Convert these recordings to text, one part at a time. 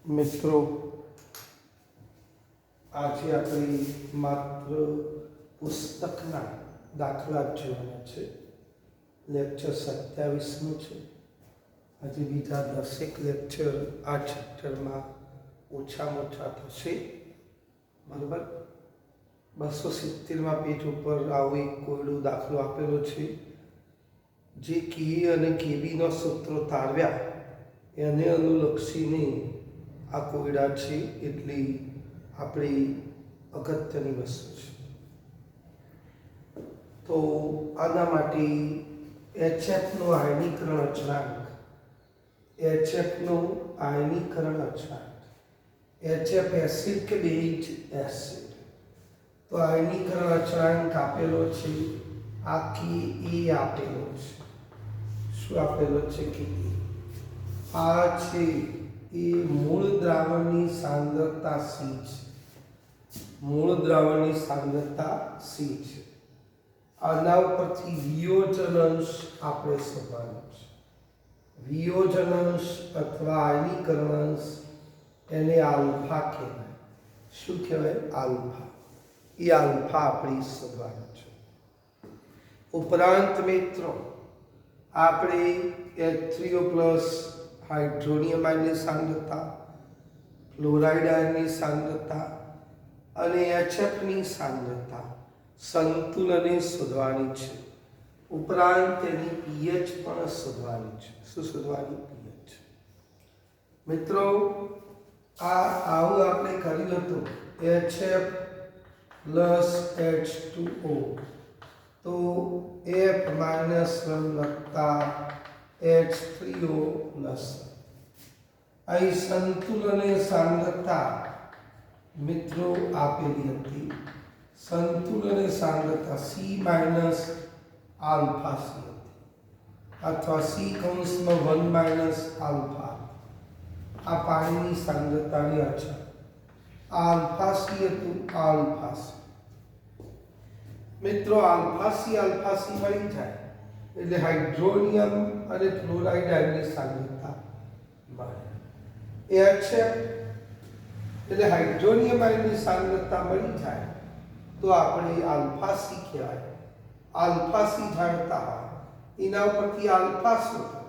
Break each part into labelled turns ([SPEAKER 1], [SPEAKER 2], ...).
[SPEAKER 1] મિત્રો, આજે આપણે માત્ર પુસ્તકના દાખલા જ જોવાના છે. લેક્ચર 27નું છે. આજે બીજા 10 લેક્ચર આ ચેપ્ટરમાં ઓછામાં ઓછા થશે. બરાબર, 270માં પેજ ઉપર આવો એક કોયડો દાખલો આપેલો છે. જે કે અને કેબીનો સૂત્રો તારવ્યા એને અનુલક્ષીને આ કોયડા છે. એટલી આપણી અગત્યની વસ્તુ છે. તો આના માટે HFનો આયનીકરણ અચળાંક, HFનો આયનીકરણ અચળાંક, HF એસિડ કે બેઝ એસિડ, તો આયનીકરણ અચળાંક આપેલો છે. આ કે એ આપેલો છે. શું આપેલો છે? કે આ છે એ મૂળ દ્રાવણની સાંદ્રતા C છે. મૂળ દ્રાવણની સાંદ્રતા C છે. આના ઉપરથી વિયોજન અંશ આપણે શોધવાનો છે. વિયોજન અંશ અથવા આયનીકરણ અંશ, એને આલ્ફા કહેવાય. શું કહેવાય? આલ્ફા. એ આલ્ફા આપણે શોધવાનો છે. ઉપરાંત મિત્રો, આપણે H3O+ હાઇડ્રોનિયમ આયનની સાંદ્રતા, ફ્લોરાઇડ આયનની સાંદ્રતા અને HFની સાંદ્રતા સંતુલને શોધવાની છે. ઉપરાંત તેની pH પણ શોધવાની છે. શું શોધવાની? pH. મિત્રો, આવું આપણે કર્યું હતું. HF પ્લસ H2O, તો F માઇનસ 1 વત્તા H3O પ્લસ. અહીં સંતુલને સાંદ્રતા મિત્રો આપેલી હતી. સંતુલને સાંદ્રતા C માઇનસ આલ્ફા C હતી, અથવા C કૌંસમાં 1 માઇનસ આલ્ફા. આ પાણીની સાંદ્રતાની અછત. આલ્ફા C હતું, આલ્ફા C. મિત્રો, આલ્ફા C મળી જાય એટલે હાઇડ્રોનિયમ અને ફ્લોરાઇડ આયનની સાંદ્રતા મળે. HF એટલે હાઇડ્રોનિયમ આયનની સાંદ્રતા મળી જાય તો આપણે આલ્ફા C કહેવાય. આલ્ફા C જાણતા હોય એના ઉપરથી આલ્ફા શોધો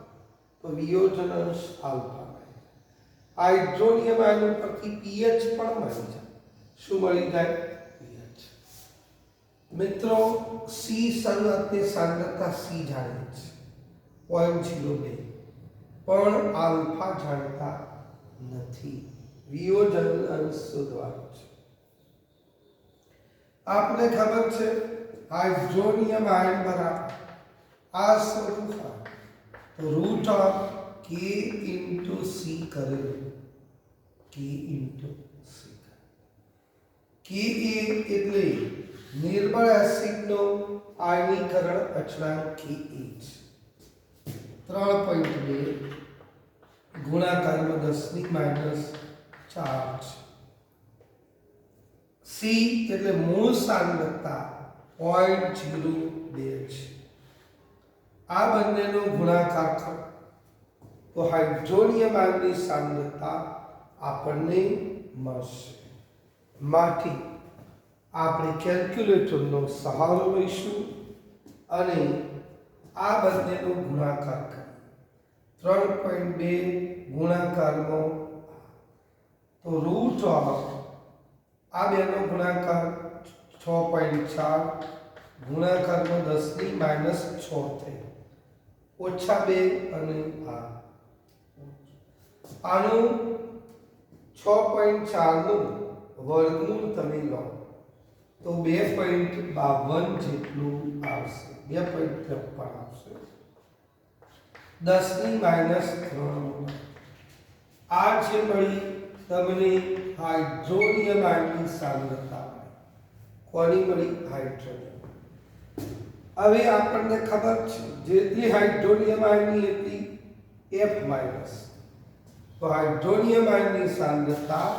[SPEAKER 1] તો વિયોજન અંશ આલ્ફા મળે. હાઇડ્રોનિયમ આયન ઉપરથી pH પણ મળી જાય. શું મળી જાય? pH. મિત્રો, C શરૂઆતની સાંદ્રતા C જાણે છે 0.02, પણ આલ્ફા જાણતા નથી. વિયોજન અંશ શોધવાનો છે. આપને ખબર છે હાઇડ્રોનિયમ આયન બરાબર આ સ્વરૂપ હોય તો root of K into C કરેલું. K into C. Ka એટલે નિર્બળ એસિડનો આયનીકરણ અચળાંક Ka છે. 3.2 ગુણાકારમાં 10⁻⁴ છે. C એટલે મૂળ સાંદ્રતા 0.02 છે. આ બંનેનો ગુણાકાર કરો તો હાઇડ્રોનિયમ આયનની સાંદ્રતા આપણને મળશે. માટે આપણે કેલ્ક્યુલેટરનો સહારો લઈશું અને આ બંનેનો ગુણાકાર કરીએ. 3.2 ગુણાકારમાં તો રૂટ ઓફ આ બેનો ગુણાકાર 6.4 ગુણાકારમાં 10⁻⁶ થઈ, -2 અને આનું 6.4નું વર્ગમૂળ તમે લો તો 2.52 જેટલું આવશે. 2.53 આવશે. 10⁻⁴. આ જે મળી તમને હાઇડ્રોનિયમ આયનની સાંદ્રતા. કોની મળી? હાઇડ્રોનિયમ. હવે આપણને ખબર છે જેટલી હાઇડ્રોનિયમ આયનની એટલી F માઇનસ. તો હાઇડ્રોનિયમ આયનની સાંદ્રતા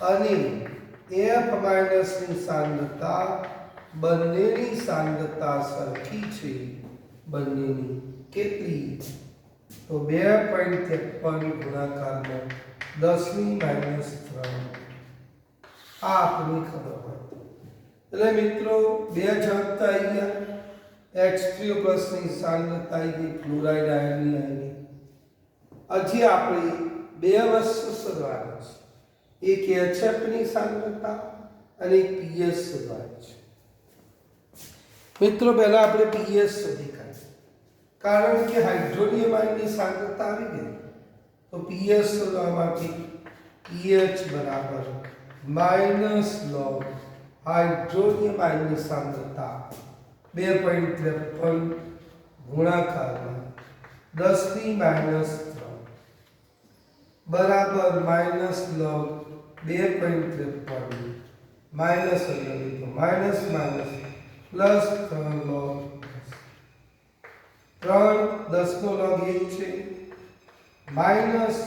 [SPEAKER 1] અને F માઇનસની સાંદ્રતા બંનેની સાંદ્રતા સરખી છે. બંનેની કેટલી? તો 2.53 ગુણાકારમાં 10⁻3 આ આપણી ખબર હોય એટલે મિત્રો બે જવાબતા આવી ગયા H3O ની સાંદ્રતા આવી ગઈ ક્લોરાઇડ આયનની આવી હજી આપણે બે વસ્તુ શોધવાની છે એક HF ની સાંદ્રતા અને એક pH શોધવાની છે મિત્રો પહેલા આપણે pH શોધી કાઢીએ કારણ કે હાઇડ્રોનિયમ આયનની સાંદ્રતા આવી ગઈ તો pH શોધવા માટે pH બરાબર -log હાઇડ્રોનિયમ આયનની સાંદ્રતા 2.53 ગુણાકારમાં 10⁻³ બરાબર -log 2.53 માઇનસ એટલે તો માઇનસ પ્લસ 3 log 3 10 નો log 1 છે માઇનસ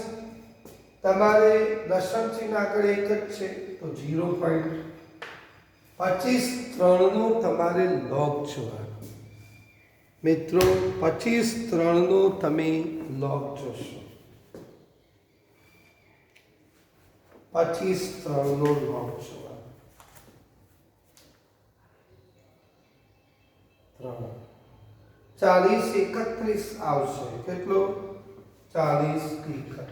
[SPEAKER 1] તમારે દશમ ચિહ્ન આગળ એક જ છે તો 0.25 3 નો તમારે log જોવાનો મિત્રો 25 3 નો તમે log જોશો 25 3 નો log જોવાનો 40 31 આવશે કેટલો 40 31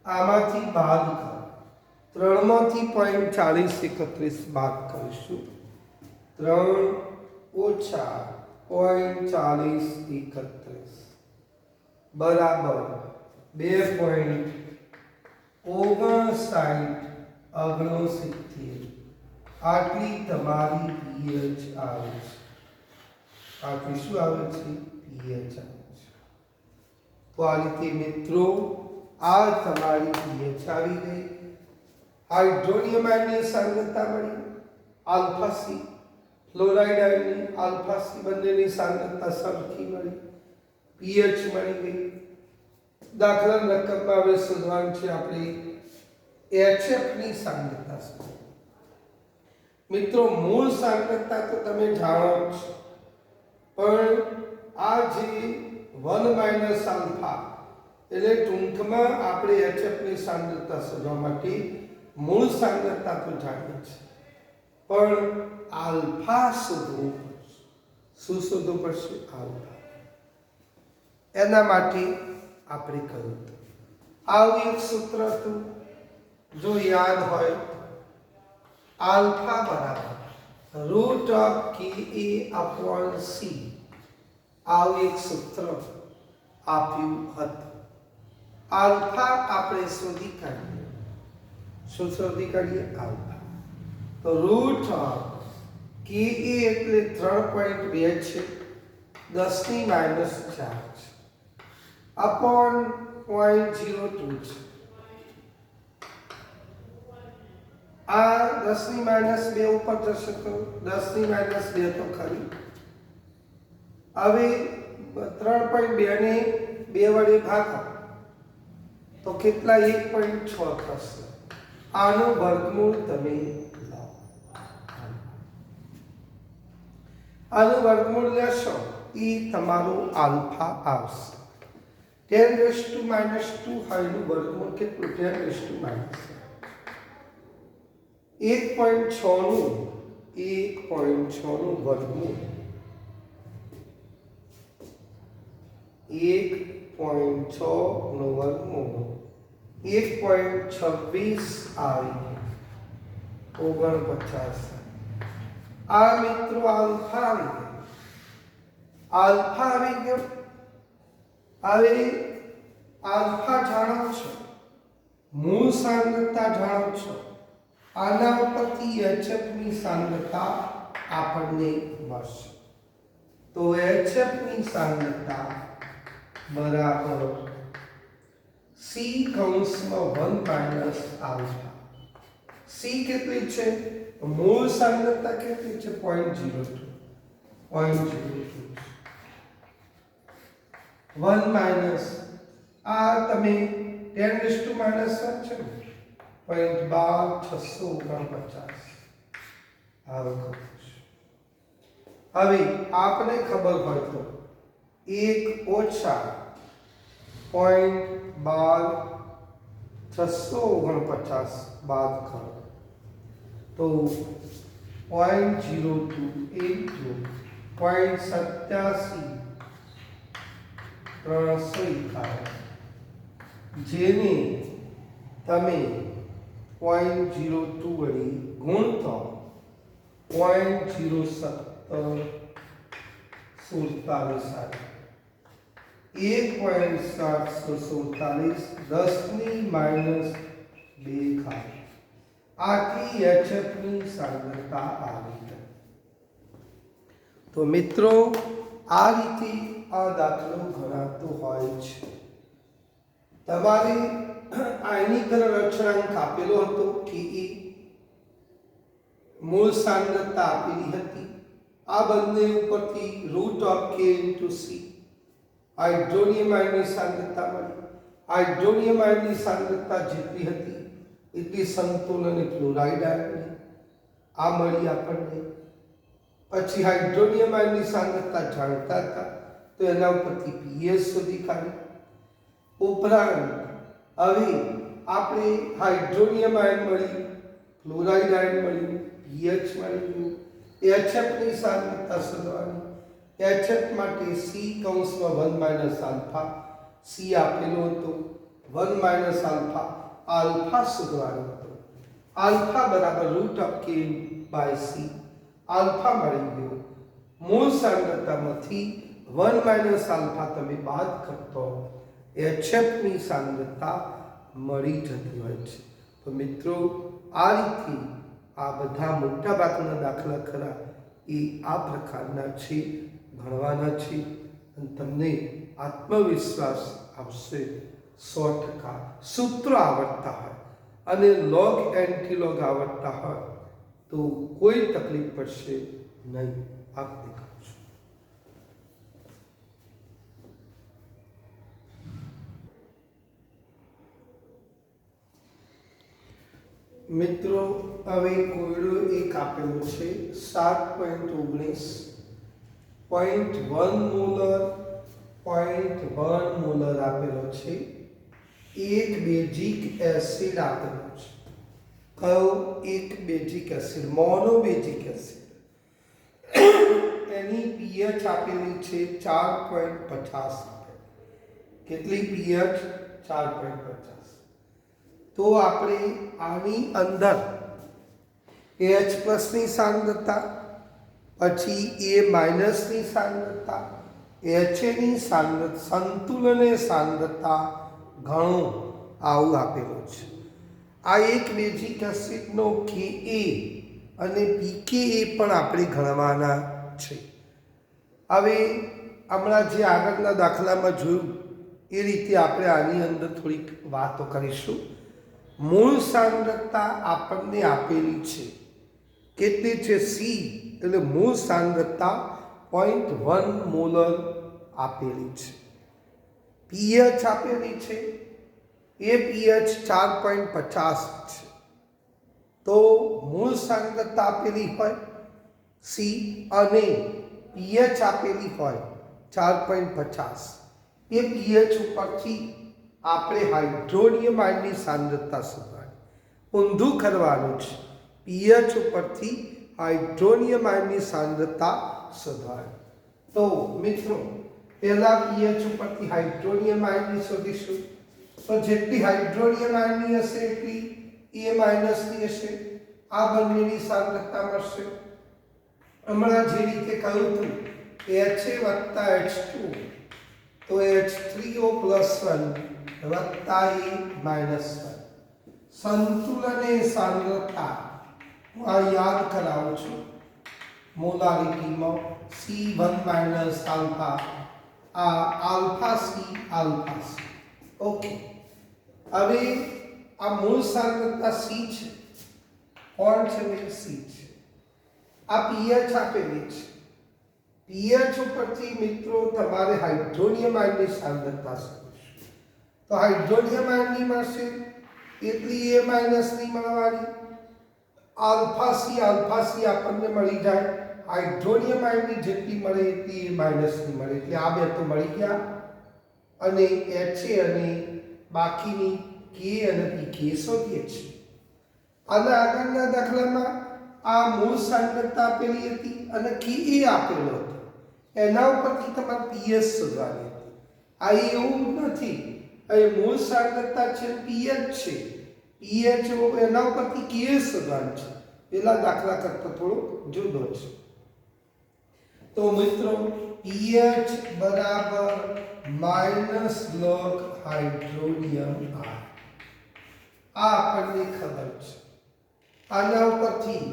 [SPEAKER 1] આમાંથી બાદ કરો 3 માંથી 0.40 બાદ કરીશું 3 ઓછા 0.40 બરાબર 2.59 આટલી તમારી pH આવે છે આટલી શું આવે છે pH આવે છે તો આ રીતે મિત્રો આ તમારી pH આવી ગઈ હાઇડ્રોનિયમ આયનની સાંદ્રતા મળી આલ્ફા સી ફ્લોરાઇડ આયનની આલ્ફા સી બંનેની સાંદ્રતા સરખી મળી pH મળી ગઈ દાખલા રકમમાં હવે શોધવાનું છે આપણે HF ની સાંદ્રતા મિત્રો મૂળ સાંદ્રતા તો તમે જાણો જ છો પણ આ જે 1 માઇનસ આલ્ફા એટલે ટૂંકમાં આપણે HF ની સાંદ્રતા શોધવા માટે મૂળ સાંદ્રતા તો જાણીએ છીએ પણ આલ્ફા શોધવું પડશે શું શોધવું પડશે આલ્ફા એના માટે આપણે કર્યું આવું એક સૂત્ર હતું જો યાદ હોય આલ્ફા બરાબર √KA/C આવું એક સૂત્ર આપ્યું હતું આલ્ફા આપણે શોધી કાઢીએ શું શોધી કાઢીએ આલ્ફા તો √KA એટલે 3.2 છે 10⁻⁴ છે upon 0.02 છે આ 10⁻² ઉપર જશે તો 10⁻² તો ખરી હવે 3.2 ને 2 વડે ભાગો તો કેટલા 1.6 થશે આનું વર્ગમૂળ તમે લાવો આનું વર્ગમૂળ લેશો એ તમારું આલ્ફા આવશે 10⁻²નું વર્ગમૂળ કેટલું 10⁻²? 1.6 નું વર્ગમૂળ 1.6 નું વર્ગમૂળ 1.26 આવી 49 આ મિત્રો આલ્ફા આવી ગયો હવે આલ્ફા જાણો છો મૂળ સાંદ્રતા જાણો છો આના ઉપરથી HF ની સાંદ્રતા આપણને મળશે તો HF ની સાંદ્રતા બરાબર C કૌંસમાં 1 - આલ્ફા C કેટલી છે મૂળ સાંદ્રતા કેટલી છે 0.02 1 આ તમે 10⁻⁻1 છે ને 0.12649 હવે આપને ખબર હોય તો 1 ઓછા 0.12 બાદ કરો તો 0.02 into 0.87 351 જેને તમે 0.02 વડે ગુણતો 0.0747 આવે 1.747 10 - 2 આથી HF ની સાંદ્રતા આવી ગઈ। તો મિત્રો આ રીતે આ દાખલો ગણાતો હોય છે। તમારે આયનીકરણ અચળાંક આપેલો હતો કે મૂળ સાંદ્રતા આપેલી હતી। આ બંને ઉપરથી √k * C હાઇડ્રોનિયમ આયનની સાંદ્રતા મળી। હાઇડ્રોનિયમ આયનની સાંદ્રતા જેટલી હતી એટલી સંતુલન અને ક્લોરાઇડ આયનની આ મળી આપણને। પછી હાઇડ્રોનિયમ આયનની સાંદ્રતા જાણતા હતા તો એના ઉપરથી pH શોધી કાઢી। ઉપરાંત હવે આપણે હાઇડ્રોનિયમ આયન મળી, ક્લોરાઇડ આયન મળ્યું, pH મળી ગયું, HF ની સાંદ્રતા શોધવાની। HF માટે C કૌંસમાં 1 - આલ્ફા C આપેલો હતો 1 - આલ્ફા આલ્ફા શોધવાનો હતો। આલ્ફા બરાબર √k/C આલ્ફા મળી ગયો। મૂળ સાંદ્રતામાંથી 1 - આલ્ફા તમે બાદ કરતો HF ની સાંદ્રતા મળી જતી હોય છે। તો મિત્રો આ રીતે આ બધા મોટા ભાગના દાખલા ખરા એ આ પ્રકારના છે, ભણવાના છે અને તમને આત્મવિશ્વાસ આવશે 100%। સૂત્રો આવડતા હોય અને લોગ એન્ટીલોગ આવડતા હોય તો કોઈ તકલીફ પડશે નહીં। આપ દેખાડો છો મિત્રો। હવે કોયડો એક આપેલો છે 7.19 0.1 મોલર 0.1 મોલર આપેલો છે। એક બેઝિક એસિડ આપેલો છે। કયો? એક બેઝિક એસિડ, મોનોબેઝિક એસિડ। એની pH આપેલી છે 4.50 કેટલી pH? 4.50। તો આપણે આની અંદર H+ ની સાંદ્રતા, પછી A- ની સાંદ્રતા, HA ની સાંદ્રતા, સંતુલન સાંદ્રતા ઘણો આવું આપેલું છે। આ એક બેઝિક એસિડનો Ka અને pKa પણ આપણે ગણવાના છે। હવે હમણાં જે આગળના દાખલામાં જોયું એ રીતે આપણે આની અંદર થોડીક વાતો કરીશું। મૂળ સાંદ્રતા આપણને આપેલી છે કેટલી છે? C એટલે મૂળ સાંદ્રતા 0.1 મોલર આપેલી છે। pH આપેલી છે એ pH 4.50 છે। તો મૂળ સાંદ્રતા આપેલી હોય C અને pH આપેલી હોય 4.50 એ pH ઉપરથી આપણે હાઇડ્રોનિયમ આયનની સાંદ્રતા શોધવાની। ઊંધું કરવાનું છે, pH ઉપરથી હાઇડ્રોનિયમ આયનની સાંદ્રતા શોધવાની। તો મિત્રો પહેલા pH ઉપરથી હાઇડ્રોનિયમ આયનની શોધીશું। તો જેટલી હાઇડ્રોનિયમ આયનની હશે એટલી A- ની હશે। આ બંનેની સાંદ્રતા મળશે। હમણાં જે રીતે કહ્યું હતું HA + H2 તો H3O + 1 + A - 1 સંતુલન સાંદ્રતા હું આ યાદ કરાવું છું। મોલારિટીમાં C 1 - આલ્ફા આ alpha C alpha C। Okay, હવે આ મૂળ સાંદ્રતા C છે। કોણ છે? C છે। આ pH આપેલી છે। pH ઉપરથી મિત્રો તમારે હાઇડ્રોનિયમ આયનની સાંદ્રતા શોધીશું। તો હાઇડ્રોનિયમ આયનની મળશે એટલી A- ની મળવાની। આલ્ફા C આપણને મળી જાય હાઇડ્રોનિયમ આયનની જેટલી મળે એટલી એ માઇનસની મળે, એટલે આ બે તો મળી ગયા અને HA અને બાકીની કે અને પીકે શોધીએ છીએ. આના આગળના દાખલામાં આ મૂળ સાંદ્રતા આપેલી હતી અને કે આપેલો હતો, એના ઉપરથી તમારે પીએચ શોધવાની હતી. આ એવું નથી, અહીં મૂળ સાંદ્રતા છે પીએચ છે, પીએચ એના ઉપરથી કે શોધવાનું છે. પેલા દાખલા કરતા થોડો જુદો છે. તો મિત્રો pH બરાબર -log હાઇડ્રોનિયમ આયન, આ આપણને ખબર છે. આના ઉપરથી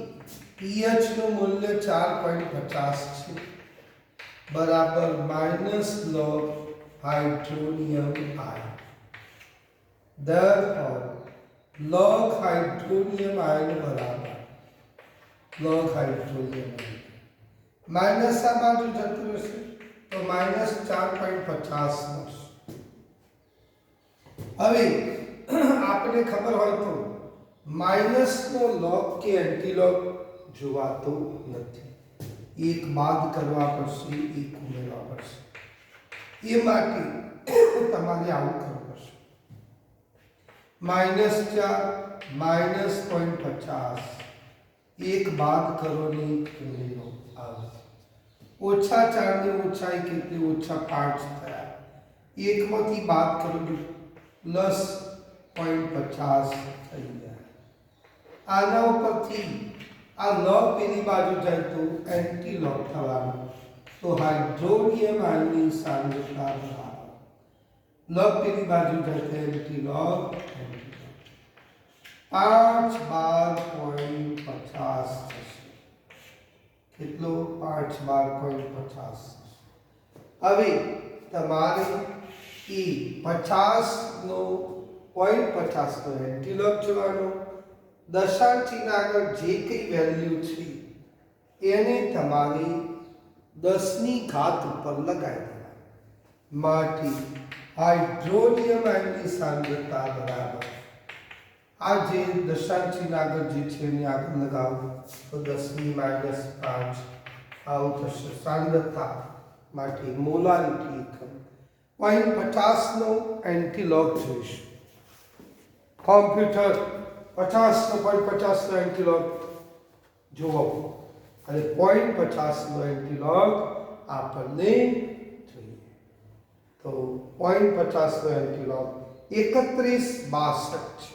[SPEAKER 1] pH નું મૂલ્ય 4.50 છે બરાબર -log hydronium ion. therefore log hydronium ion બરાબર log હાઇડ્રોનિયમ આયન માઇનસ આ બાજુ જતું રહેશે તો -4.50 મળશે. હવે આપણે ખબર હોય તો માઇનસ નો log કે એન્ટીલોગ જોવાતો નથી, એક બાદ કરવા પડશે, એક ઉમેરવા પડશે. એ માટે તમારે આવું કરવું પડશે. -4 એક બાદ કરો ને એક ઉમેરો આવે. -4 ની ઊંચાઈ કેટલી? -5 થયા. એકમાંથી બાદ કરો +0.50 થઈ ગયા. આના ઉપરથી આ log પેલી બાજુ જાય તો એન્ટી log થવાનું, તો હાઇડ્રોનિયમ આયનની સાંદ્રતા બરાબર log પેલી બાજુ જાય તો એન્ટી log 5/12.50 થશે. કેટલો? 5/12.50. હવે તમારે એ 50 નો 0.50 નો એન્ટીલોગ જોવાનો, દશાંશ ચિહ્ન આગળ જે કઈ વેલ્યુ છે એને તમારે 10 ની ઘાત ઉપર લગાવી દેવાની. માટે હાઇડ્રોનિયમ આયનની સાંદ્રતા બરાબર આ જે દશાંશ ચિહ્ન આગળ જે છે એની આગળ લગાવો તો 10 ની -5 આવું થશે. સાંદ્રતા માટે મોલારિટી એકમ 0.50 નો એન્ટીલોગ જોઈશું. કોમ્પ્યુટર 50 નો 0.50 નો એન્ટીલોગ જોવો અને 0.50 નો એન્ટીલોગ આપણને જોઈએ. તો 0.50 નો એન્ટીલોગ 3162 છે.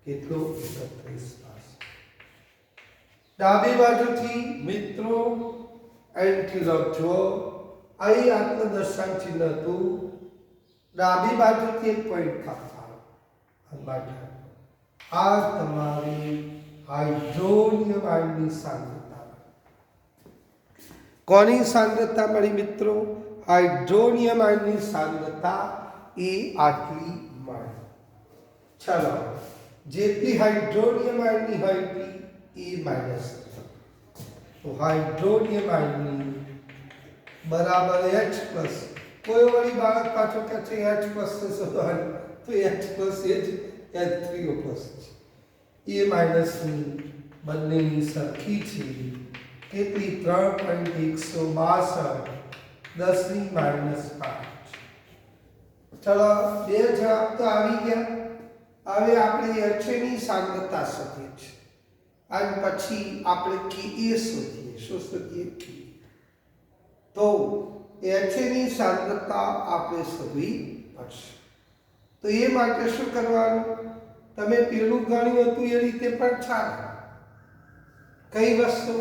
[SPEAKER 1] કેટલું? 3162. ડાબી બાજુથી મિત્રો એન્ટીલોગ જો અહીં આટલું દશાંશ ચિહ્ન હતું, ડાબી બાજુથી એક પોઈન્ટ કાપવાનો. આ તમારી હાઇડ્રોનિયમ આયનની સાંદ્રતા. કોની સાંદ્રતા મળી મિત્રો? હાઇડ્રોનિયમ આયનની સાંદ્રતા એ આટલી મળી. ચલો, જેટલી હાઇડ્રોનિયમ આયનની હોય એ માઇનસ, તો હાઇડ્રોનિયમ આયનની બરાબર H+. કોઈ વળી બાળક પાછો કહે છે H+ શોધવાનું, તો H+ એ જ H3O+ છે. એ માઇનસની બંનેની સરખી છે. કેટલી? 3.162 10 ની -5. ચલો, બે જવાબ તો આવી ગયા. હવે આપણે HA ની સાંદ્રતા શોધીએ છીએ અને પછી આપણે Ka શોધીએ. શું શોધીએ? તો HA ની સાંદ્રતા આપણે શોધવી પડશે. તો એ માટે શું કરવાનું? તમે પેલું ગણ્યું હતું એ રીતે પણ ચાલે. કઈ વસ્તુ?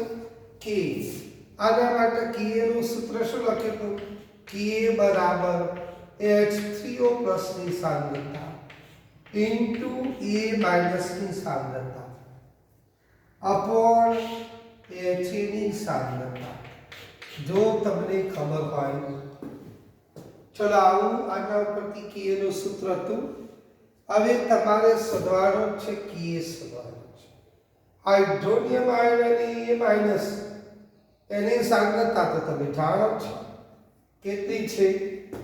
[SPEAKER 1] K. આના માટે Ka નું સૂત્ર શું લખ્યું? Ka બરાબર H3O+ ની સાંદ્રતા ઇન્ટુ A- ની સાંદ્રતા અપોન HA ની સાંદ્રતા. જો તમને ખબર હોય, ચલો આવું આના ઉપરથી Ka નું સૂત્ર હતું. હવે તમારે શોધવાનું છે Ka શોધવાનું છે. હાઇડ્રોનિયમ આયન અને A- એની સાંદ્રતા તો તમે જાણો છો કેટલી છે,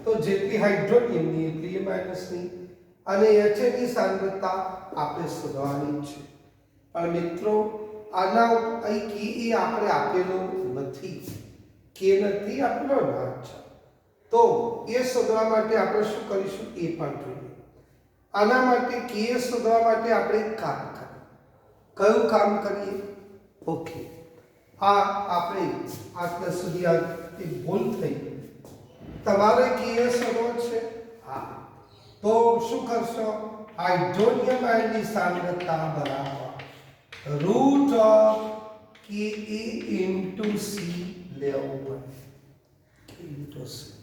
[SPEAKER 1] તો જેટલી હાઇડ્રોનિયમની એટલી A- ની, અને HA ની સાંદ્રતા આપણે શોધવાની છે. પણ મિત્રો આના અહીં કે એ આપણે આપેલો નથી, કે નથી આપેલો ના છે, તો એ શોધવા માટે આપણે શું કરીશું એ પણ જોઈએ. આના માટે કે શોધવા માટે આપણે કામ કરીએ. કયું કામ કરીએ? ઓકે, આ આપણે આટલા સુધી આ એક ભૂલ થઈ. તમારે કે શોધવો છે, હા, તો શું કરશો? હાઇડ્રોનિયમ આયનની સાંદ્રતા બરાબર root of k into C લેવું પડે. ઇન્ટુ સી,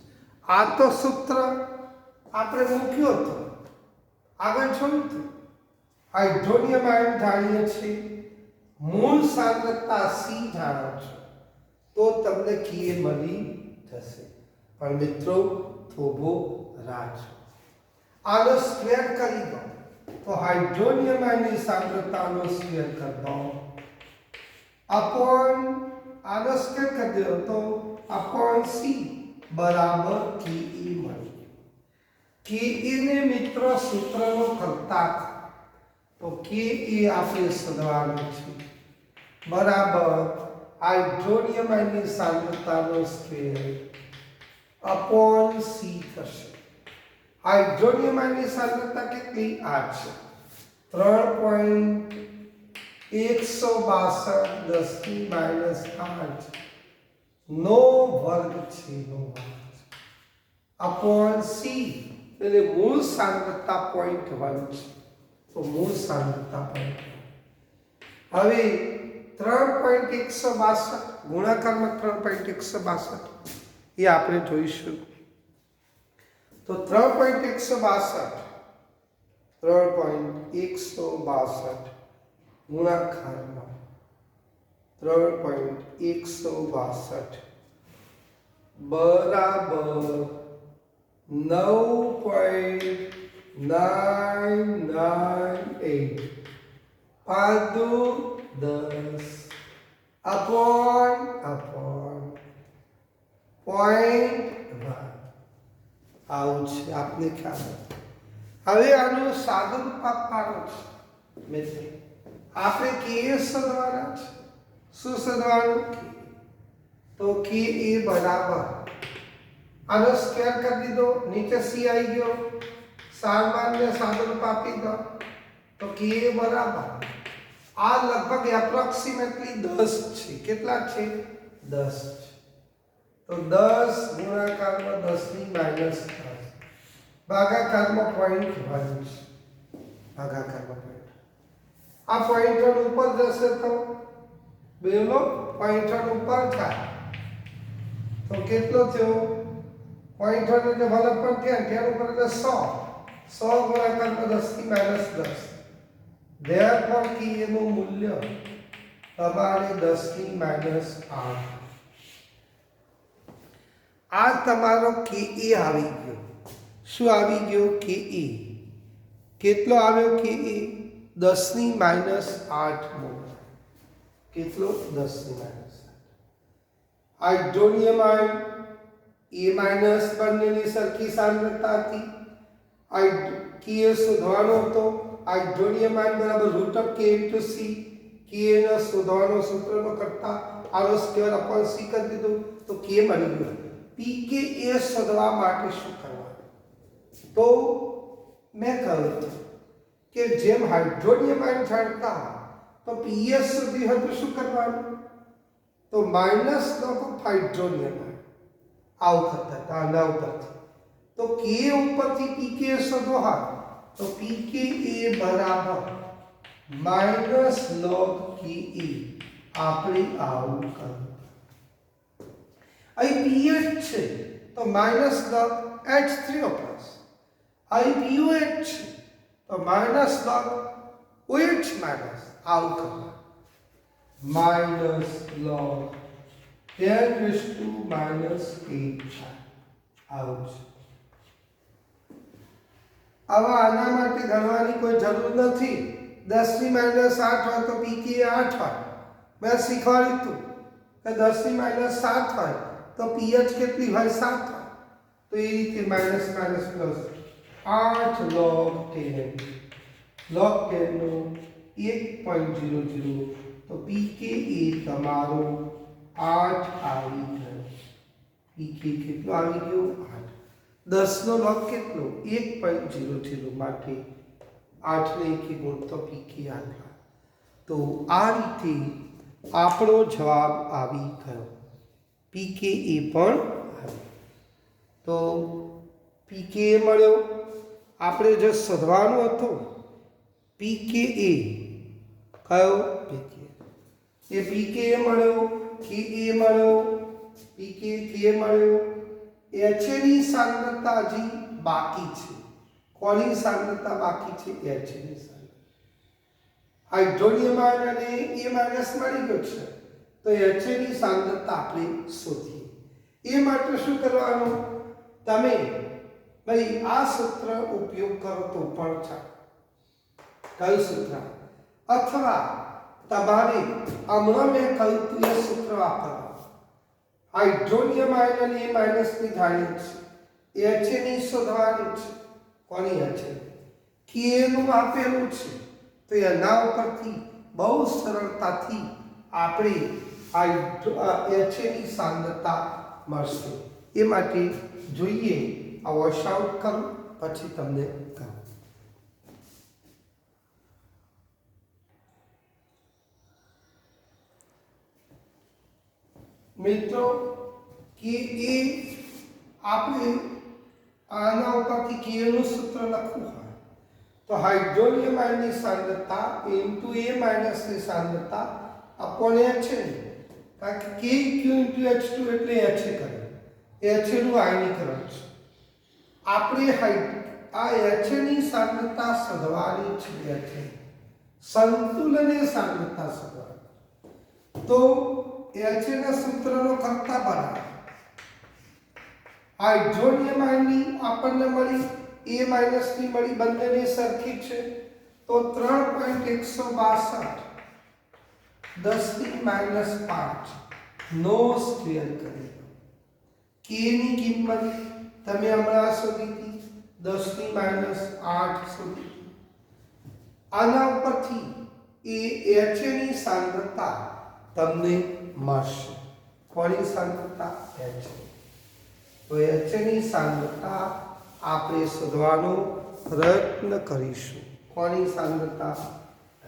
[SPEAKER 1] આ તો સૂત્ર આપણે મૂક્યો હતો, આગળ જોયું હતું. હાઇડ્રોનિયમ આયન જાણીએ છીએ, મૂળ સાંદ્રતા સી જાણો છો, તો તમને કે મળી જશે. પણ મિત્રો થોભો રાખજો, આનો સ્ક્વેર કરી દો તો હાઇડ્રોનિયમ આયનની સાંદ્રતાનો સ્ક્વેર કરી દો अपॉन आनो स्क्वेर कर दो तो अपॉन सी बराबर के ई मળી. के ई ने मित्र सूत्रનો કરતા તો કે એ આપણે શોધવાનું છે બરાબર હાઇડ્રોનિયમ આયનની સાંદ્રતાનો સ્ક્વેર अपॉन सी થશે. हाइड्रोनियम आयन की सांद्रता कितनी 8 છે, 3.162 10 - 8 નો વર્ગ છે, નો વર્ગ अपॉन सी એટલે મૂળ સાંદ્રતા 0.1 છે, તો મૂળ સાંદ્રતા 0.1. હવે 3.162 ગુણાકારમાં 3.162 એ આપણે જોઈશું. तो 3.162 ગુણાકારમાં 3.162 બરાબર 9.998 5 10 अपॉन 0.1 આવું છે, આપને ખ્યાલ. હવે આનું સાદું રૂપ આપવાનું છે મિત્રો. આપણે કે શોધવાના છે. શું શોધવાનું? તો કે એ બરાબર આનો સ્ક્વેર કરી દીધો, નીચે સી આવી ગયો, સામાન્ય સાદું રૂપ આપી દો તો કે એ બરાબર આ લગભગ એપ્રોક્સિમેટલી 10 છે. કેટલા છે? 10 છે. तो 10 गुणाकाરમાં 10 ની માઈનસ 10 ભાગાકારમાં 0.1 ભાગાકારમાં 0.1 આ 0.1 ઉપર જશે તો બેનો 0.1 ઉપર થાય તો કેટલો થયો? 0.1 એટલે ભલે પણ ત્યાં ઉપર એટલે 100 ગુણાકારમાં 10 ની માઈનસ 10 ધેરફોર કે એનું મૂલ્ય તમારે 10 ની માઈનસ 8. આ તમારો કે એ આવી ગયો. શું આવી ગયો? કે એ કેટલો આવ્યો? કે એ 10 ની માઈનસ 8 મોલ. કેટલો? 10 ની માઈનસ 8. હાઇડ્રોનિયમ આયન એ માઈનસ બંનેની સરખી સાંદ્રતા હતી. કે એ શોધવાનો હતો. હાઇડ્રોનિયમ આયન બરાબર root of k into C. કે એનો શોધવાનો સૂત્રનો કરતા આનો સ્ક્વેર અપોન સી કરી દીધું તો કે મળી ગયો. પીકે એ શોધવા માટે શું કરવાનું? તો મેં કહ્યું કે જેમ હાઇડ્રોનિયમ આયન જાણતા તો પીએસ સુધી હતું શું કરવાનું? તો minus log of hydronium ion આવું કરતા હતા આના ઉપરથી. તો કે ઉપરથી પીકે શોધો, હા, તો પીકે એ બરાબર માઇનસ લોગ કે એ આપણે આવું કર્યું. અહીં pH છે તો માઇનસ log H3O+. અહીં pOH છે તો માઇનસ log OH માઇનસ આવું કરવાનું. માઇનસ log 10⁻⁻8 આવું છે. હવે આના માટે ગણવાની કોઈ જરૂર નથી. 10 ની માઈનસ 8 હોય તો પીકે 8 હોય. મેં શીખવાડ્યું હતું કે 10 ની માઈનસ 7 હોય તો pH કેટલી હોય? 7 હોય. તો એ રીતે minus minus plus 8 log 10 log 10 નો 1.00 તો તો પીકે એ તમારો 8 આવી ગયો. પીકે કેટલો આવી ગયો? 8. 10 નો લોગ કેટલો? 1.00 માટે 8 ને 1 ગુણ તો પીકે આલ્ફા. તો આ રીતે આપણો જવાબ આવી ગયો. પીકે એ પણ આવે. તો પીકે એ મળ્યો. આપણે જે શોધવાનું હતું પીકે એ કયો? પીકે એ પીકે એ મળ્યો, કે એ મળ્યો, પીકે કે મળ્યો. એચની સાંદ્રતા હજી બાકી છે. કોની સાંદ્રતા બાકી છે? એચની સાંદ્રતા. હાઇડ્રોનિયમ આયન અને એ માઇનસ મળી ગયો છે, તો એચની સાંદ્રતા આપણે શોધીએ. એ માટે શું કરવાનું? તમે ભાઈ આ સૂત્ર ઉપયોગ કરો તો પણ ચાલે. કયું સૂત્ર? અથવા તમારે હમણાં મેં કહ્યું તું એ સૂત્ર વાપરવાનું. હાઇડ્રોનિયમ આયન અને એ માઇનસ ની જાણીએ છે, એચની શોધવાની છે. કોની એચ? કે નું આપેલું છે, તો એના ઉપરથી બહુ સરળતાથી આપણે એચની સાંદ્રતા મળશે. એ માટે જોઈએ આ વોશ આઉટ કરું પછી તમને કહું. મિત્રો કે એ આપણે આના ઉપરથી કે નું સૂત્ર લખવું હોય તો હાઇડ્રોનિયમ આયનની સાંદ્રતા ઇન્ટુ એ માઇનસ ની સાંદ્રતા અપોન એ છે. કારણ કે કે ક્યુ ઇન્ટુ H2 એટલે H કરે. H નું આયનીકરણ છે. આપણે આ H ની સાંદ્રતા શોધવાની છે. સંતુલનની સાંદ્રતા શોધવાની. તો H ના સૂત્રનો કરતા બરાબર હાઇડ્રોનિયમ આયનની આપણને મળી, એ માઇનસ ની મળી, બંનેની સરખી છે. તો 3.162 10⁻5 નો સ્ક્વેર કરી. કે ની કિંમત તમે હમણાં શોધી હતી 10⁻8 શોધી. આના ઉપરથી એ H ની સાંદ્રતા તમને મળશે. કોની સાંદ્રતા? H. તો H ની સાંદ્રતા આપણે શોધવાનો પ્રયત્ન કરીશું. કોની સાંદ્રતા? H.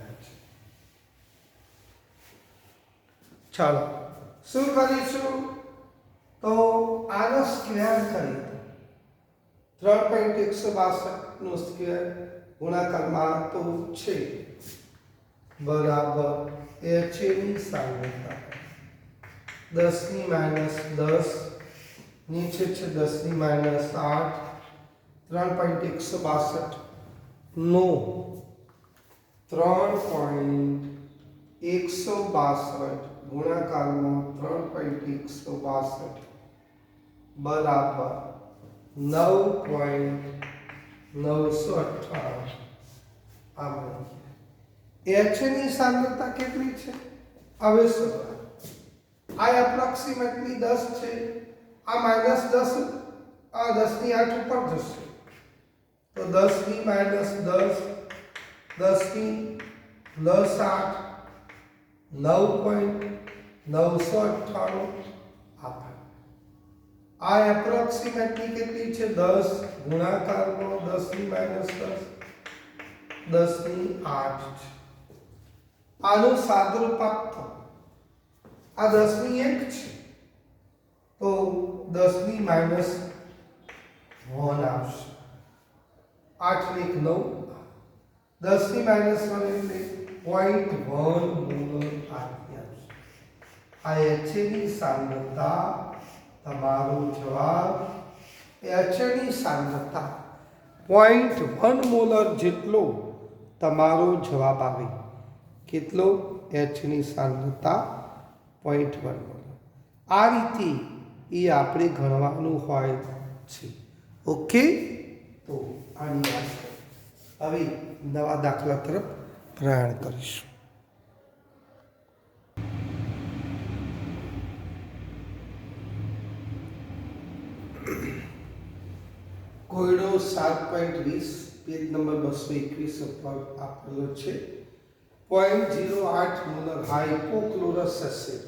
[SPEAKER 1] ચાલો શું કરીશું? તો આનો સ્ક્વેર કરી 3.162 નો સ્ક્વેર ગુણાકારમાં તો છે બરાબર H ની સાંદ્રતા 10⁻10 નીચે છે 10⁻8 3.162 નો 3.162 ગુણાકારમાં 3.162 બરાબર 9.998. H ની સાંદ્રતા કેટલી છે? હવે શોધો. આ એપ્રોક્સિમેટલી 10 છે. આ -10 આ 10⁸ ઉપર જશે. તો 10⁻10 10+8 9.998 આપણે. આ એપ્રોક્સિમેટલી કેટલી છે? 10 ગુણાકારમાં 10⁻10 10⁸ છે. આનું સાદુરૂપ આપો. આ 10⁻1 છે તો 10⁻1 આવશે. 8 ને 1 9 10⁻1 એટલે 0.1 મોલર આવશે. આ H ની સાંદ્રતા તમારો જવાબ. H ની સાંદ્રતા 0.1 મોલર જેટલો તમારો જવાબ આવે. કેટલો? H ની સાંદ્રતા 0.1 મોલર. આ રીતે એ આપણે ગણવાનું હોય છે. ઓકે, તો આની વાત હવે નવા દાખલા તરફ પ્રયાણ કરીશું. કોયડો 7.20 પેજ નંબર 221 ઉપર આપેલો છે. 0.08 મોલર હાઇપોક્લોરસ એસિડ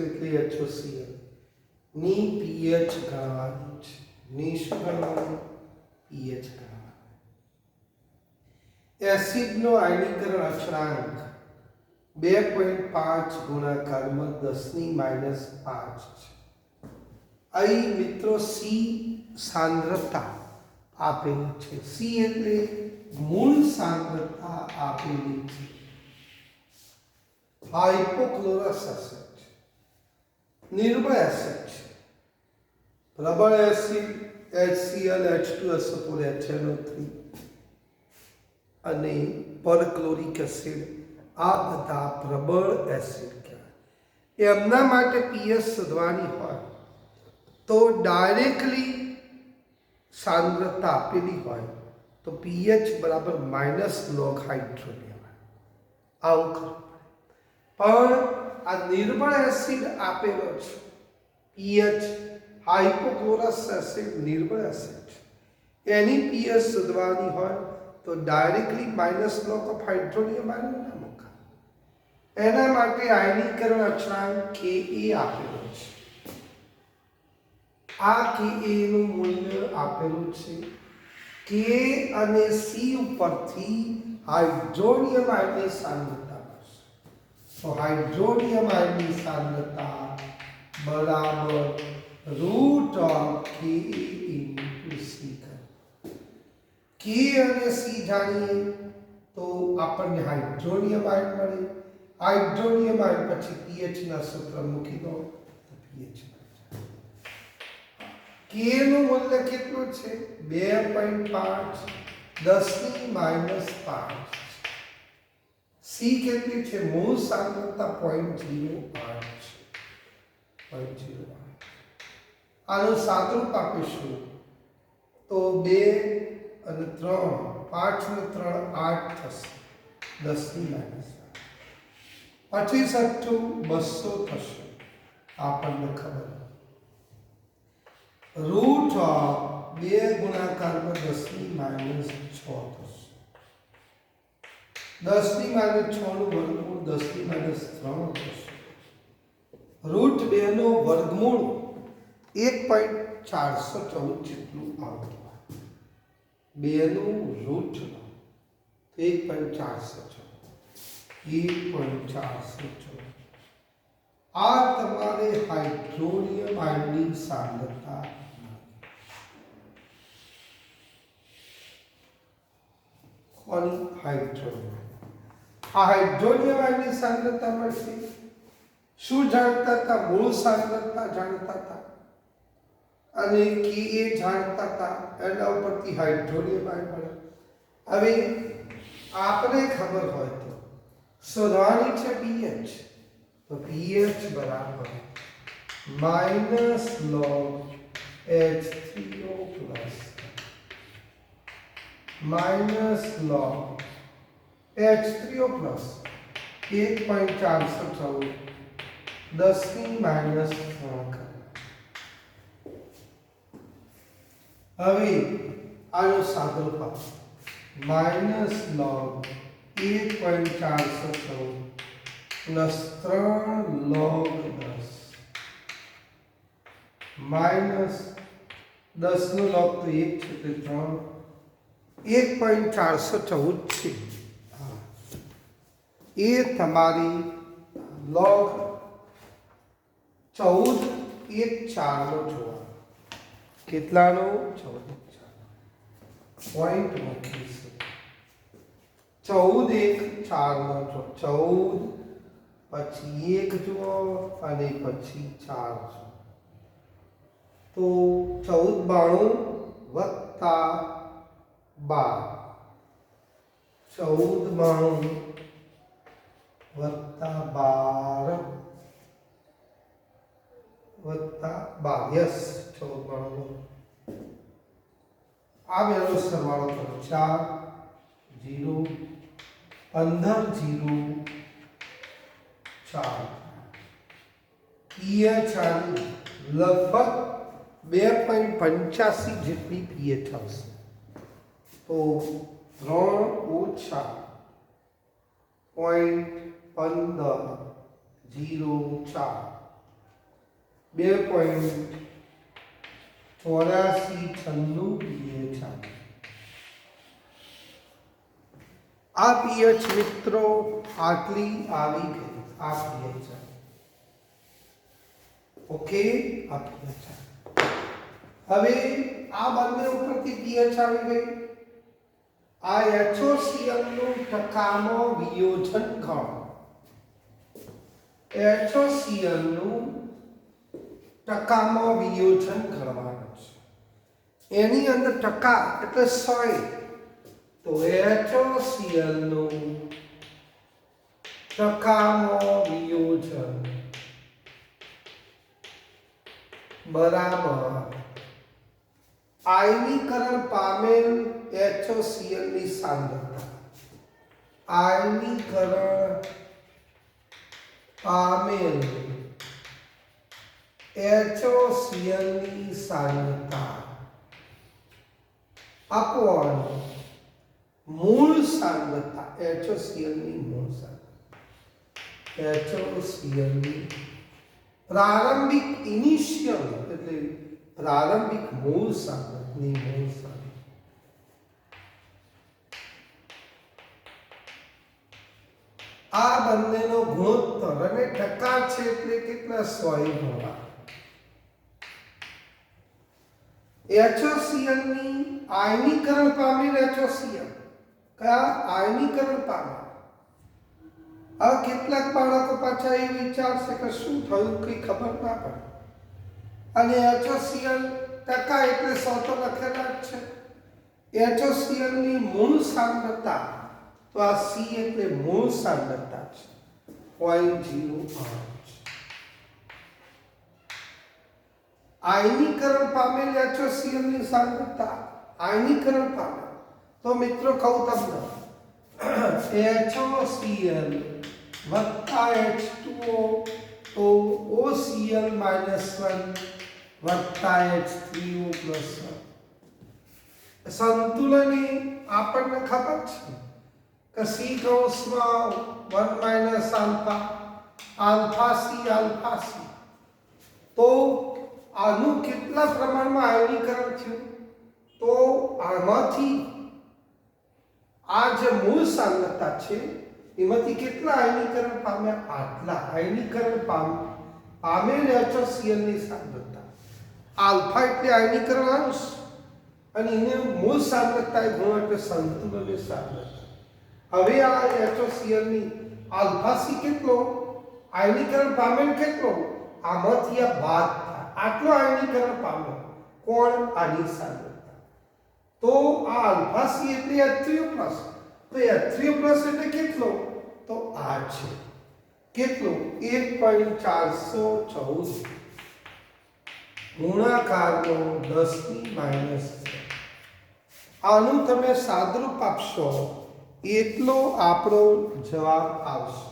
[SPEAKER 1] એટલે HOCl ની pH ગણવાની છે. ની શું ગણવાની? pH ગણવાની. એસિડનો આયનીકરણ અચળાંક 2.5 ગુણાકારમાં 10⁻5 છે. અહીં મિત્રો C સાંદ્રતા આપેલી છે. C એટલે મૂળ સાંદ્રતા આપેલી છે. હાઇપોક્લોરસ એસિડ નિર્બળ એસિડ છે. પ્રબળ એસિડ HCl H2SO4 અને પરક્લોરિક એસિડ આ બધા પ્રબળ એસિડ કહેવાય. એમના માટે pH શોધવાની હોય તો ડાયરેક્ટલી સાંદ્રતા આપેલી હોય તો pH બરાબર -log હાઇડ્રો લેવાય. આવું કરવું પડે. પણ આ નિર્બળ એસિડ આપેલો છે. pH હાઇપોક્લોરસ એસિડ નિર્બળ એસિડ એની pH શોધવાની હોય તો directly -log of hydronium ion ના મુકાય. એના માટે આયનીકરણ અચળાંક Ka આપેલો છે. આ Ka નું મૂલ્ય આપેલું છે. K અને C ઉપરથી હાઇડ્રોનિયમ આયનની સાંદ્રતા મળશે. તો હાઇડ્રોનિયમ આયનની સાંદ્રતા બરાબર √Ka into C. K અને C જાણીએ તો આપણને હાઇડ્રોનિયમ આયન મળે. હાઇડ્રોનિયમ આયન પછી pH ના સૂત્ર મૂકી દો તો pH K નું મૂલ્ય કેટલું છે? 2.5 10⁻5. C કેટલી છે? મૂળ સાંદ્રતા 0.08 છે. 0.08. આનું સાદુરૂપ આપીશું તો 2 અને 3 5 ને 3 8 થશે. 10⁻5 25 × 200 થશે. આપણને ખબર √2 ગુણાકારમાં 10⁻6 થશે. 10⁻6 નું વર્ગમૂળ 10⁻3 થશે. √2 નો વર્ગમૂળ 1.414 જેટલું આવતું. 2 નું રૂટ 1.414. આ તમારે હાઇડ્રોનિયમ આયનની સાંદ્રતા હાઇડ્રોનિયમ આયનની સાંદ્રતા મળશે. શું જાણતા હતા? મૂળ સાંદ્રતા જાણતા હતા અને Ka જાણતા હતા. એના ઉપરથી હાઇડ્રોનિયમ આયન મળે. હવે આપણે ખબર હોય તો શોધવાની છે pH. તો pH બરાબર -log H3O plus -log H3O plus 1.414 10⁻3. હવે આનો સાદુરૂપ -log 1.414 plus 3 log 10 minus 10 નો log તો 1 છે એટલે 3 1.414 છે. એ તમારી log 14 1 4 નો જોવા. કેટલાનો? 14 પોઈન્ટ મૂકીશું. 14 1 4 નો જો. 14 પછી 1 જુઓ અને પછી 4 જુઓ તો 14 વત્તા 12 14 વત્તા 12 વત્તા 12 યસ 14 આ બેનો સરવાળો કરો 4 0 15 0 4 pH આની લગભગ 2.85 જેટલી pH આવશે. તો 3 ઓછા 0.1504 2.8496 pH આ pH મિત્રો આટલી આવી ગઈ આ pH ઓકે આ pH હવે આ બંને ઉપરથી pH આવી ગઈ આ HOCl નું ટકામાં વિયોજન ગણ HOCl નું ટકામાં વિયોજન કરવાનું છે એની અંદર ટકા એટલે 100 તો HOCl નું ટકામાં વિયોજન બરાબર આયનીકરણ પામેલ HOCl ની સાંદ્રતા આયનીકરણ પામેલ HOCl ની સાંદ્રતા अपॉन मूल सांद्रता HOCl ની મૂળ सांद्रता HOCl ની પ્રારંભિક ઇનિશિયલ એટલે પ્રારંભિક મૂળ सांद्रता ની મૂળ सांद्रता આ બંનેનો ગુણોત્તર અને ટકા છે એટલે કેટલા 100 ગણા HOCl ની આયનીકરણ પામેલ HOCl કયા આયનીકરણ પામે આ કેટલાક બાળકો પાછા એ વિચારશે કે શું થયું કઈ ખબર ના પડે અને HOCl ટકા એટલે 100 તો લખેલા જ છે HOCl ની મૂળ સાંદ્રતા તો આ C એટલે મૂળ સાંદ્રતા છે 0.08 આયનીકરણ પામેલ HOCl ની સાંદ્રતા આયનીકરણ પામે તો મિત્રો કહું તમને HOCl વત્તા H2O તો OCl -1 વત્તા H3O +1 સંતુલની આપણને ખબર છે કે C કૌંસમાં 1 - આલ્ફા આલ્ફા C તો આનું કેટલા પ્રમાણમાં આયનીકરણ થયું તો આમાંથી આ જે મૂળ સાંદ્રતા છે એમાંથી કેટલા આયનીકરણ પામ્યા આટલા આયનીકરણ પામેલ HOCl ની સાંદ્રતા આલ્ફા એટલે આયનીકરણ અંશ અને એને મૂળ સાંદ્રતા એ ગુણ એટલે સંતુલનની સાંદ્રતા હવે આ HOCl ની આલ્ફા C કેટલો આયનીકરણ પામેલ કેટલો આમાંથી આ બાદ આટલો આયનીકરણ પામ્યો કોણ આની સાંદ્રતા તો આ આલ્ફા C એટલે H3O+ તો H3O+ એટલે કેટલો તો આ છે કેટલો 1.414 ગુણાકારનો 10⁻⁻⁶ આનું તમે સાદરૂપ આપશો એટલો આપણો જવાબ આવશે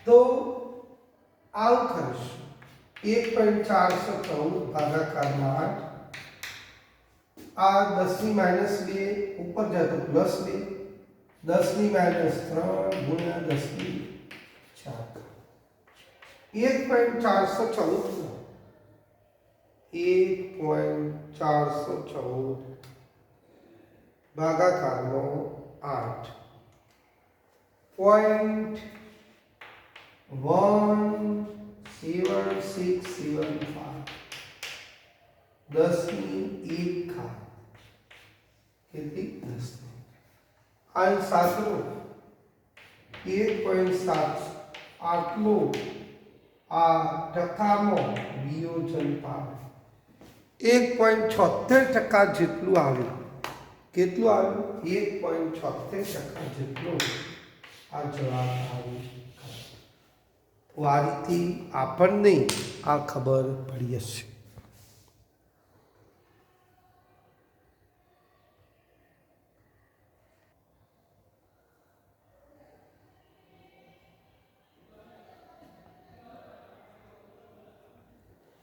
[SPEAKER 1] તો આવું કરીશું 1.414 ભાગાકારમાં 8 આ 10⁻², ઉપર જાય તો +2, 10⁻³ ગુણ્યા 10⁻4 1.414 ભાગાકારનો 8 0.17675 10⁻1 કેટલી 10 આ સાચો 1.7 આટલો આ ટકામાં વિયોજન પામે 1.76% જેટલું આવ્યું કેટલું આવ્યું 1.76% જેટલું આ જવાબ આવ્યો તો આ રીતે આપણને આ ખબર પડી હશે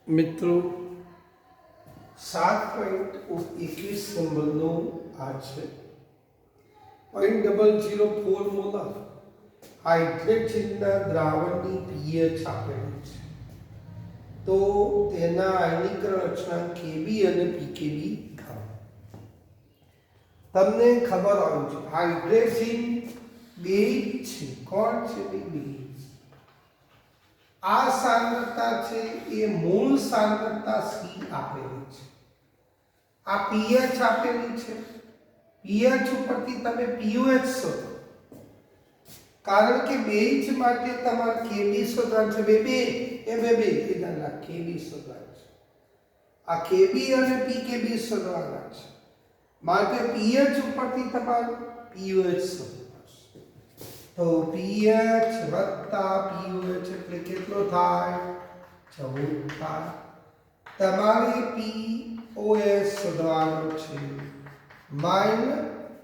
[SPEAKER 1] મિત્રો 7.21 નંબરનો આ છે 0.004 મોલર હાઇડ્રોજનના દ્રાવણની pH આપેલી છે, તો તેના આયનીકરણ અચળાંક Kb અને pKb તમને ખબર હોવી જોઈએ હાઇડ્રોજન બેઝ છે. કોણ છે બેઝ? આ સાંદ્રતા છે એ મૂળ સાંદ્રતા C આપેલી છે, આ pH આપેલી છે. pH ઉપરથી તમે pOH શોધો, કારણ કે બેઝ માટે તમારે Kb શોધવાનું છે. બે એના Kb શોધવાનું છે. આ Kb અને pKb શોધવાના છે, માટે pH ઉપરથી તમારે pOH શોધવાનું છે. તો pH વત્તા pOH એટલે કેટલો થાય? 14 થાય. તમારે pOH શોધવાનો છે, માઇનસ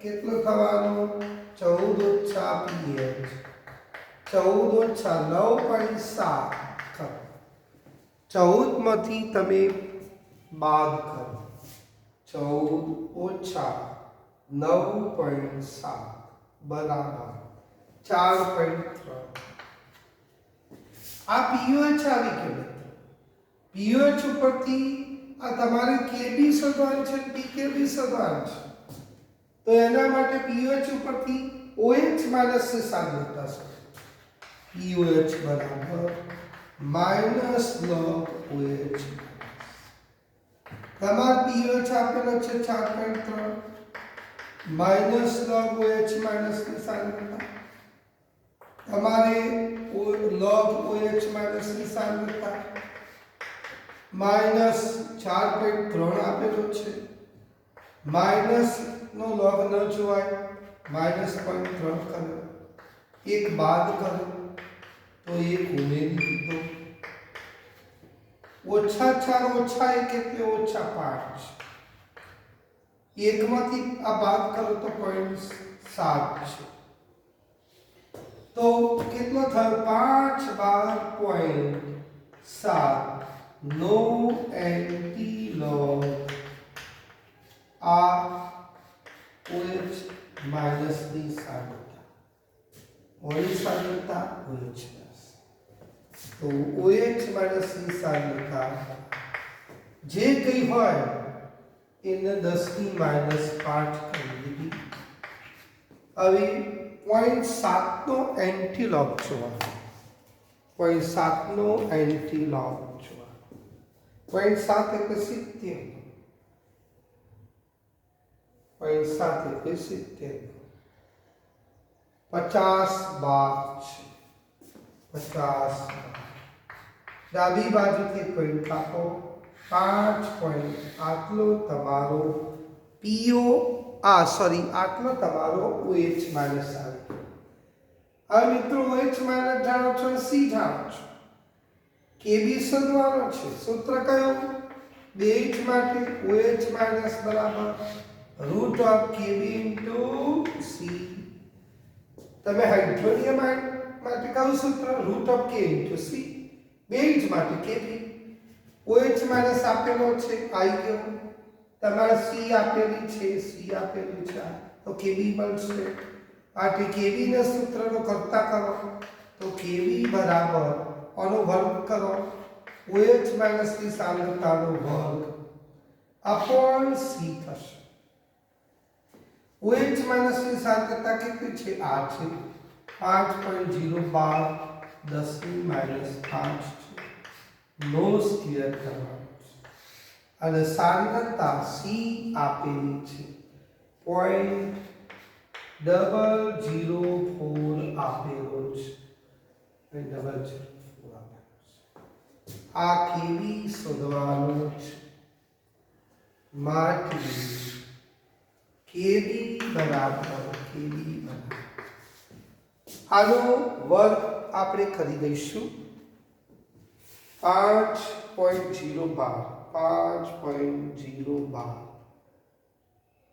[SPEAKER 1] કેટલો થવાનો? 14 ઓછા pH, 14 ઓછા 9.7 14 માંથી તમે બાદ કરો, 14 ઓછા 9.7 બરાબર 4.3. આ pOH આવી ગયો. pOH ઉપરથી આ તમારે Kb શોધવાનું છે, pKb શોધવાનું છે. તો એના માટે pH ઉપરથી OH માઈનસ ની સાંદ્રતા શોધો. pOH બરાબર માઈનસ log OH. તમારો pH આપેલો છે 4.3 માઈનસ log OH માઈનસ ની સાંદ્રતા. તમારે log OH માઈનસ ની સાંદ્રતા માઈનસ 4.3 આપેલો છે. માઈનસ નો log ન જોવાય, માઈનસ 0.3 કરો, એક બાદ કરો તો એક ઉમેરી દીધો. ઓછા 4 ઓછા 1 એટલે ઓછા 5. એકમાંથી આ બાદ કરો તો 0.7 છે. તો કેટલો થયો? 5 બાર 0.7 નો એન્ટી લોગ આ OH માઈનસ ની સાંદ્રતા. ઓની સાંદ્રતા OH પ્લસ. તો OH માઈનસ ની સાંદ્રતા જે કંઈ હોય એને 10 ની માઈનસ 5 કરી દીધી. હવે 0.7 નો એન્ટી લોગ જોવાનો. 0.7 નો એન્ટી લોગ જોવાનો. 0.7 એટલે 70. 0.7 એટલે 70. 50 બાર છે. 50 ડાબી બાજુથી પોઈન્ટ કાપો. 5 પોઈન્ટ આટલો તમારો આટલો તમારો OH માઈનસ આવે. હવે મિત્રો OH માઈનસ જાણો છો, C જાણો છો, Kb શોધવાનો છે. સૂત્ર કયું? બેઝ માટે OH માઈનસ બરાબર root of Kb into C. તમે હાઇડ્રોનિયમ માટે કયું સૂત્ર? Root of K into C. Base માટે Kb. OH માઈનસ આપેલો છે, આવી ગયો. તમારે C આપેલી છે, તો Kb મળશે. આથી Kb ના સૂત્રનો કરતા કરો તો Kb બરાબર આનો વર્ગ કરો, OH માઈનસ ની સાંદ્રતાનો વર્ગ અપોન C થશે. OH માઈનસ ની સાંદ્રતા કેટલી છે? આ છે 5.012 10 ની માઈનસ 5 છે. નો સ્ક્વેર કરવાનો છે. અને સાંદ્રતા C આપેલી છે 0.004 આપેલો છે. આ Kb શોધવાનું છે. માટે Kb બરાબર આનો વર્ગ આપણે કરી દઈશું. 5.012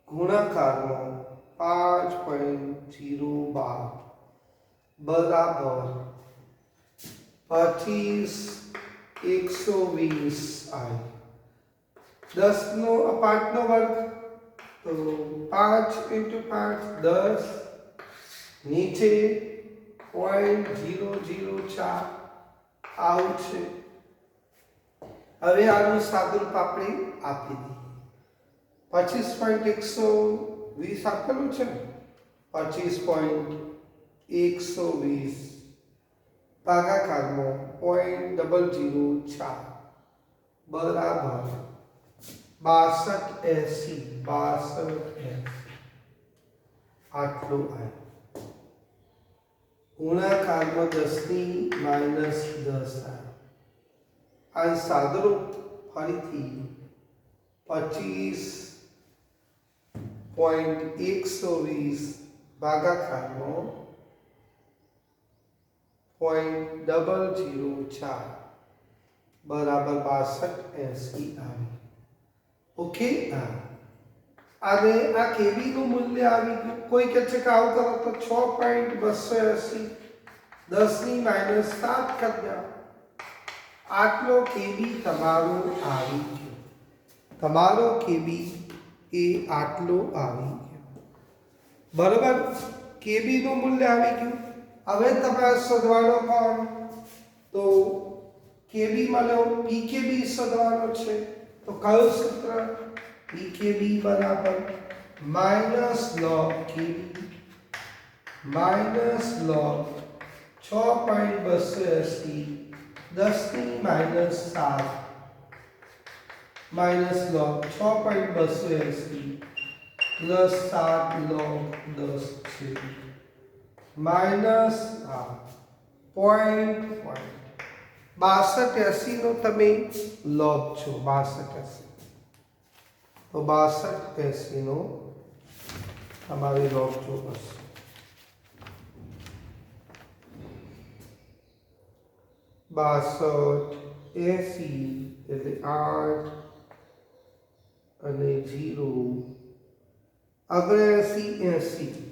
[SPEAKER 1] ગુણાકારમાં 5.012 બરાબર 25 120 આવે. 10 નો 5 નો વર્ગ તો 5 × 5 10 નીચે 0.004 આવું છે. હવે આનું સાદુરૂપ આપણે આપી દઈએ. 25.120 આપેલું છે ને, 25.120 ભાગાકારમાં 0.004 બરાબર 6280 આટલું આવ્યું. ગુણાકારમાં 10 માઇનસ 10 આવ્યું. આ સાદુરૂપ ફરીથી 25.120 ભાગાકારમાં 0.004 બરાબર 6280 આવે. ઓકે. અને આ કેબી નું મૂલ્ય આવી ગયું. કોઈ કહે છે કે આવું કરો તો 6.280 10 માઇનસ 7 કરી દો. આટલો કેબી તમારો આવી ગયો. તમારો કેબી એ આટલો આવી ગયો. બરાબર. કેબી નું મૂલ્ય આવી ગયું. હવે તમારે શોધવાનો કોણ? તો કેબી મળ્યો, પીકેબી શોધવાનો છે. તો કયું સૂત્ર? પીકેબી બરાબર minus log KB minus log 6.280 10 minus 7 minus log 6.280 plus 7 log 10 છે માઇનસ 6280 નો તમે લોગ છો. 6280 તો 6280 નો તમારે લોગ જોશે. 6280 એટલે 8 અને 0 7980